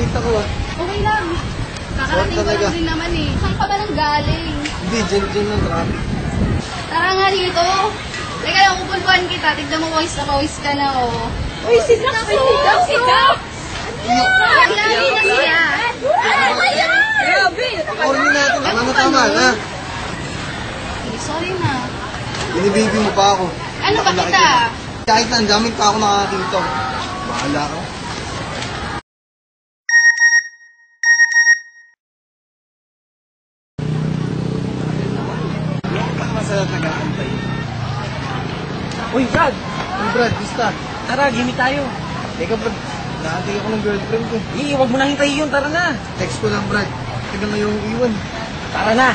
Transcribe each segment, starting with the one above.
nakita ko ah. Okay lang. Kakarating ko lang din naman eh. Saan ka ba nang galing? Hindi, dyan ng traffic. Tara nga dito. Teka lang, kupulpuan kita. Tignan mo, voice na voice ka na oh. Uy, sit up! Lagi na siya. Grabe! Corny natin. Ano tama na? Sorry na. Binibaby mo pa ako. Ano ba kita? Kahit na, ang daming pa ako nakakita. Bahala ka. Masarap nag-aantay. Uy, Brad! Hey Brad, basta. Tara, gimik tayo. Teka Brad, naantay ako ng girlfriend ko. Huwag mo nang hintayin yun. Tara na. Text ko lang Brad. Tagal na yung iwan. Tara na.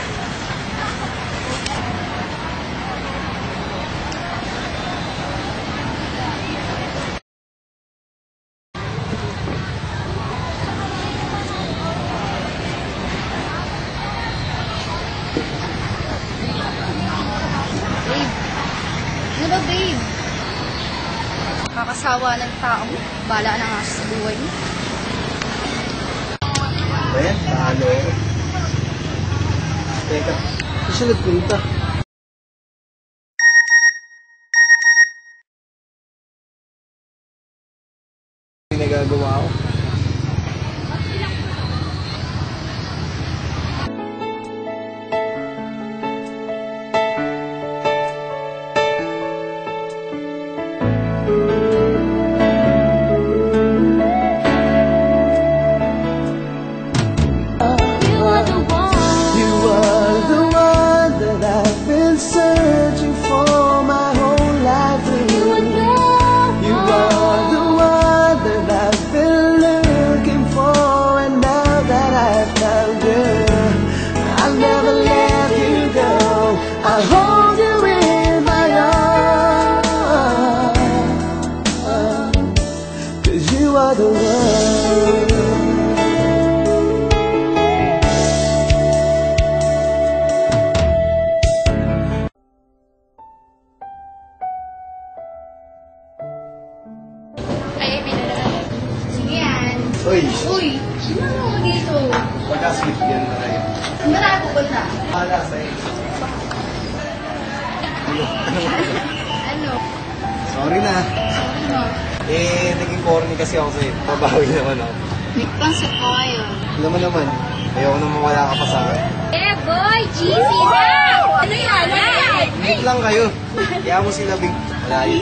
Babe. Ano ba, babe? Kakasawa ng taong bala na nga sa buhay mo. Ayan, talo ako. Teka, kasi nagpunta. May nagagawa ako. Searching for my whole life through. You are the one that I've been looking for, and now that I've found you, I'll never let you go. I'll hold you in my arms, 'cause you are the one. Uy, Uy, sino mo dito? mag-asmit yan na kayo. Saan ba tayo pupunta? Hala sa'yo. Ano? Sorry na. Sorry no. Naging corny kasi ako sa'yo. Pabawi naman ako. May concept ko ngayon. Alam mo naman, ayoko nang mawala ka pa sa akin. Eh, boy! Cheesy na! Ano yan? Wait lang kayo. Kaya mo sila big malayo.